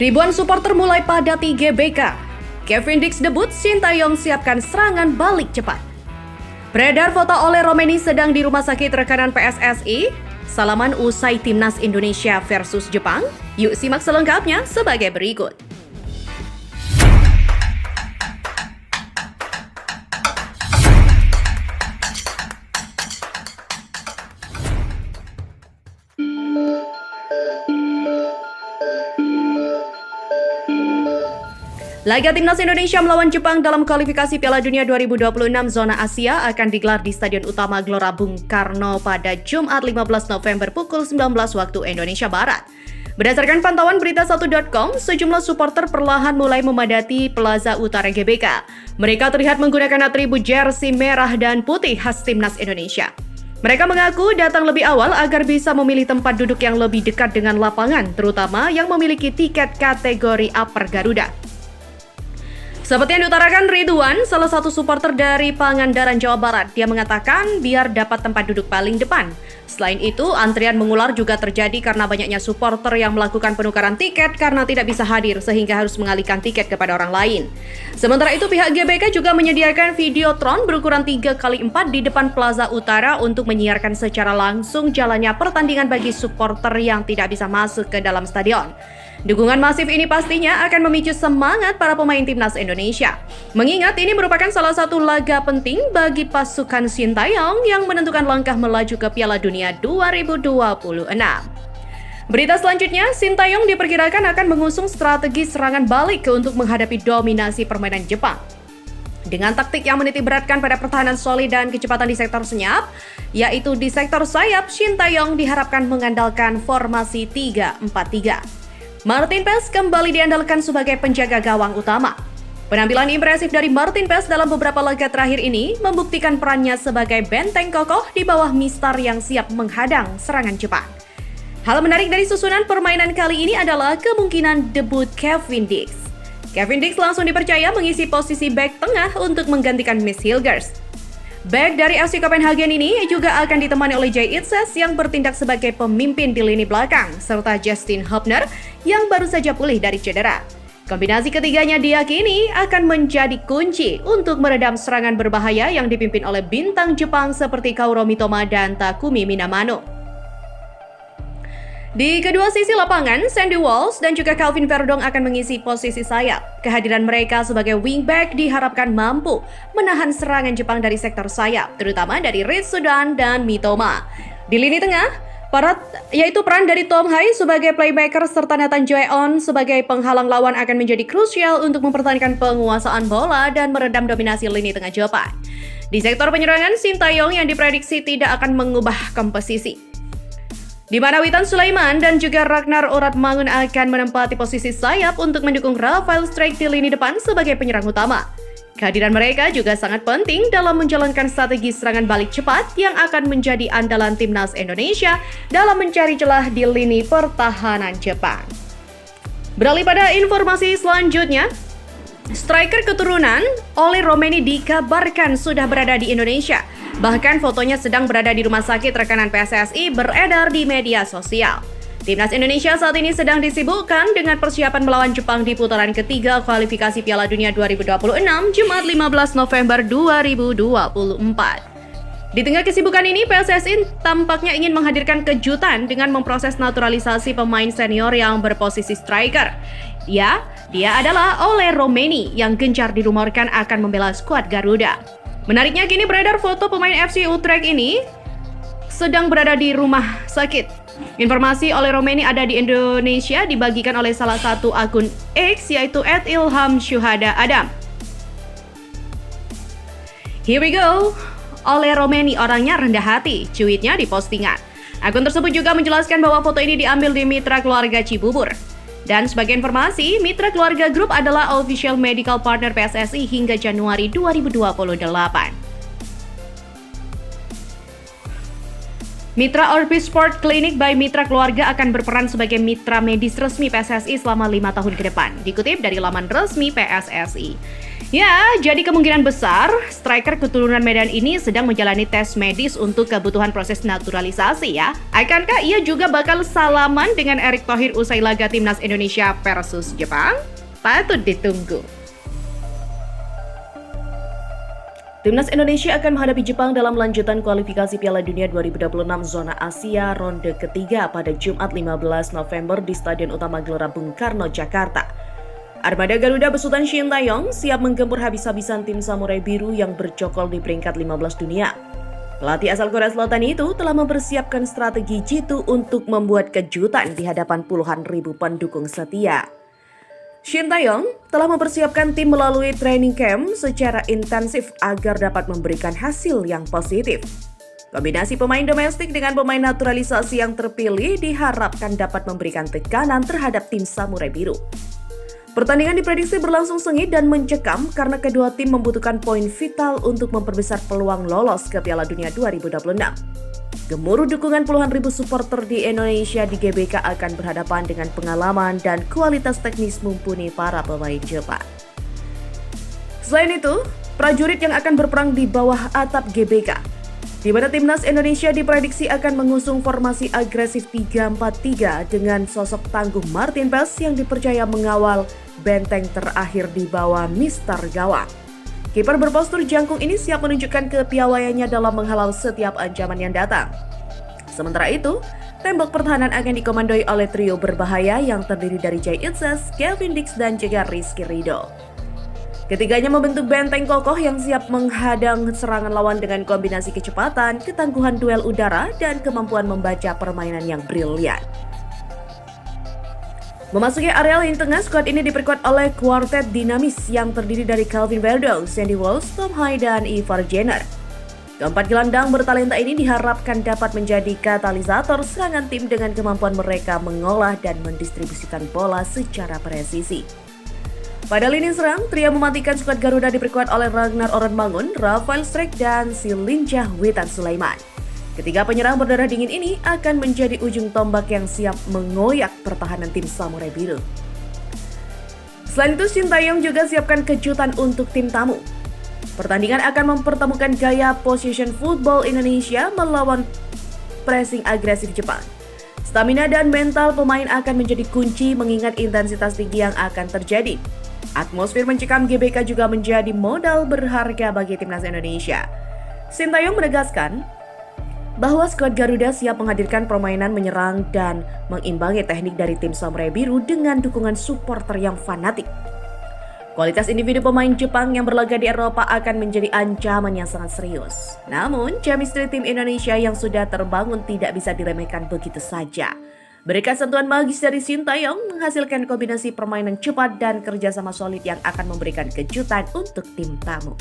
Ribuan supporter mulai padati GBK. Kevin Dix debut, Sintayong siapkan serangan balik cepat. Beredar foto Ole Romeni sedang di rumah sakit rekanan PSSI. Salaman usai Timnas Indonesia versus Jepang. Yuk simak selengkapnya sebagai berikut. Laga Timnas Indonesia melawan Jepang dalam kualifikasi Piala Dunia 2026 zona Asia akan digelar di Stadion Utama Gelora Bung Karno pada Jumat 15 November pukul 19 waktu Indonesia Barat. Berdasarkan pantauan berita1.com, sejumlah supporter perlahan mulai memadati Plaza Utara GBK. Mereka terlihat menggunakan atribut jersey merah dan putih khas Timnas Indonesia. Mereka mengaku datang lebih awal agar bisa memilih tempat duduk yang lebih dekat dengan lapangan, terutama yang memiliki tiket kategori Upper Garuda. Seperti yang diutarakan Ridwan, salah satu supporter dari Pangandaran, Jawa Barat, dia mengatakan biar dapat tempat duduk paling depan. Selain itu, antrian mengular juga terjadi karena banyaknya supporter yang melakukan penukaran tiket karena tidak bisa hadir sehingga harus mengalihkan tiket kepada orang lain. Sementara itu, pihak GBK juga menyediakan videotron berukuran 3x4 di depan Plaza Utara untuk menyiarkan secara langsung jalannya pertandingan bagi supporter yang tidak bisa masuk ke dalam stadion. Dukungan masif ini pastinya akan memicu semangat para pemain Timnas Indonesia. Mengingat ini merupakan salah satu laga penting bagi pasukan Sintayong yang menentukan langkah melaju ke Piala Dunia 2026. Berita selanjutnya, Sintayong diperkirakan akan mengusung strategi serangan balik untuk menghadapi dominasi permainan Jepang. Dengan taktik yang menitik beratkan pada pertahanan solid dan kecepatan di sektor senyap, yaitu di sektor sayap, Sintayong diharapkan mengandalkan formasi 3-4-3. Martin Paes kembali diandalkan sebagai penjaga gawang utama. Penampilan impresif dari Martin Paes dalam beberapa laga terakhir ini membuktikan perannya sebagai benteng kokoh di bawah Mistar yang siap menghadang serangan Jepang. Hal menarik dari susunan permainan kali ini adalah kemungkinan debut Kevin Dix. Kevin Dix langsung dipercaya mengisi posisi bek tengah untuk menggantikan Miss Hilgers. Bek dari FC Copenhagen ini juga akan ditemani oleh Jay Itzes yang bertindak sebagai pemimpin di lini belakang, serta Justin Hubner yang baru saja pulih dari cedera. Kombinasi ketiganya diyakini akan menjadi kunci untuk meredam serangan berbahaya yang dipimpin oleh bintang Jepang seperti Kaoru Mitoma dan Takumi Minamano. Di kedua sisi lapangan, Sandy Walsh dan juga Calvin Verdong akan mengisi posisi sayap. Kehadiran mereka sebagai wingback diharapkan mampu menahan serangan Jepang dari sektor sayap, terutama dari Ritsudan dan Mitoma. Di lini tengah, peran dari Tom Hai sebagai playmaker serta Nathan Joeon sebagai penghalang lawan akan menjadi krusial untuk mempertahankan penguasaan bola dan meredam dominasi lini tengah Jepang. Di sektor penyerangan, Sintayong yang diprediksi tidak akan mengubah komposisi, di mana Witan Sulaiman dan juga Ragnar Oratmangun akan menempati posisi sayap untuk mendukung Rafael Struijk di lini depan sebagai penyerang utama. Kehadiran mereka juga sangat penting dalam menjalankan strategi serangan balik cepat yang akan menjadi andalan Timnas Indonesia dalam mencari celah di lini pertahanan Jepang. Beralih pada informasi selanjutnya, striker keturunan Ole Romeni dikabarkan sudah berada di Indonesia. Bahkan fotonya sedang berada di rumah sakit rekanan PSSI beredar di media sosial. Timnas Indonesia saat ini sedang disibukkan dengan persiapan melawan Jepang di putaran ketiga kualifikasi Piala Dunia 2026 Jumat 15 November 2024. Di tengah kesibukan ini, PSSI tampaknya ingin menghadirkan kejutan dengan memproses naturalisasi pemain senior yang berposisi striker. Ya, dia adalah Ole Romeni yang gencar dirumorkan akan membela skuad Garuda. Menariknya kini beredar foto pemain FC Utrecht ini sedang berada di rumah sakit. Informasi Ole Romeni ada di Indonesia dibagikan oleh salah satu akun X yaitu @ilhamsyuhada_adam. Here we go. Ole Romeni orangnya rendah hati, cuitnya di postingan. Akun tersebut juga menjelaskan bahwa foto ini diambil di Mitra Keluarga Cibubur. Dan sebagai informasi, Mitra Keluarga Group adalah official medical partner PSSI hingga Januari 2028. Mitra Orbis Sport Clinic by Mitra Keluarga akan berperan sebagai mitra medis resmi PSSI selama 5 tahun ke depan, dikutip dari laman resmi PSSI. Ya, jadi kemungkinan besar striker keturunan Medan ini sedang menjalani tes medis untuk kebutuhan proses naturalisasi ya. Akankah ia juga bakal salaman dengan Erick Thohir usai laga Timnas Indonesia versus Jepang? Patut ditunggu. Timnas Indonesia akan menghadapi Jepang dalam lanjutan kualifikasi Piala Dunia 2026 zona Asia ronde ketiga pada Jumat 15 November di Stadion Utama Gelora Bung Karno, Jakarta. Armada Garuda besutan Shin Tae-yong siap menggempur habis-habisan tim Samurai Biru yang bercokol di peringkat 15 dunia. Pelatih asal Korea Selatan itu telah mempersiapkan strategi jitu untuk membuat kejutan di hadapan puluhan ribu pendukung setia. Shin Tae-yong telah mempersiapkan tim melalui training camp secara intensif agar dapat memberikan hasil yang positif. Kombinasi pemain domestik dengan pemain naturalisasi yang terpilih diharapkan dapat memberikan tekanan terhadap tim Samurai Biru. Pertandingan diprediksi berlangsung sengit dan mencekam karena kedua tim membutuhkan poin vital untuk memperbesar peluang lolos ke Piala Dunia 2026. Gemuruh dukungan puluhan ribu supporter di Indonesia di GBK akan berhadapan dengan pengalaman dan kualitas teknis mumpuni para pemain Jepang. Selain itu, prajurit yang akan berperang di bawah atap GBK, di mana Timnas Indonesia diprediksi akan mengusung formasi agresif 3-4-3 dengan sosok tangguh Martin Pes yang dipercaya mengawal benteng terakhir di bawah Mister Gawang. Kiper berpostur jangkung ini siap menunjukkan kepiawaiannya dalam menghalau setiap ancaman yang datang. Sementara itu, tembok pertahanan akan dikomandoi oleh trio berbahaya yang terdiri dari Jay Itzes, Kevin Dix, dan juga Rizky Ridho. Ketiganya membentuk benteng kokoh yang siap menghadang serangan lawan dengan kombinasi kecepatan, ketangguhan duel udara, dan kemampuan membaca permainan yang brilian. Memasuki area lini tengah, skuad ini diperkuat oleh kuartet dinamis yang terdiri dari Calvin Verdong, Sandy Walsh, Tom Hai, dan Ivar Jenner. Keempat gelandang bertalenta ini diharapkan dapat menjadi katalisator serangan tim dengan kemampuan mereka mengolah dan mendistribusikan bola secara presisi. Pada lini serang, trio mematikan skuad Garuda diperkuat oleh Ragnar Orenbangun, Rafael Strijk, dan Silincah Witan Sulaiman. Ketiga penyerang berdarah dingin ini akan menjadi ujung tombak yang siap mengoyak pertahanan tim Samurai Biru. Selain itu, Shin Tae-yong juga siapkan kejutan untuk tim tamu. Pertandingan akan mempertemukan gaya possession football Indonesia melawan pressing agresif Jepang. Stamina dan mental pemain akan menjadi kunci mengingat intensitas tinggi yang akan terjadi. Atmosfer mencekam GBK juga menjadi modal berharga bagi timnas Indonesia. Shin Tae-yong menegaskan bahwa skuad Garuda siap menghadirkan permainan menyerang dan mengimbangi teknik dari tim Samurai Biru dengan dukungan supporter yang fanatik. Kualitas individu pemain Jepang yang berlaga di Eropa akan menjadi ancaman yang sangat serius. Namun, chemistry tim Indonesia yang sudah terbangun tidak bisa diremehkan begitu saja. Berkat sentuhan magis dari Shin Tae-yong menghasilkan kombinasi permainan cepat dan kerjasama solid yang akan memberikan kejutan untuk tim tamu.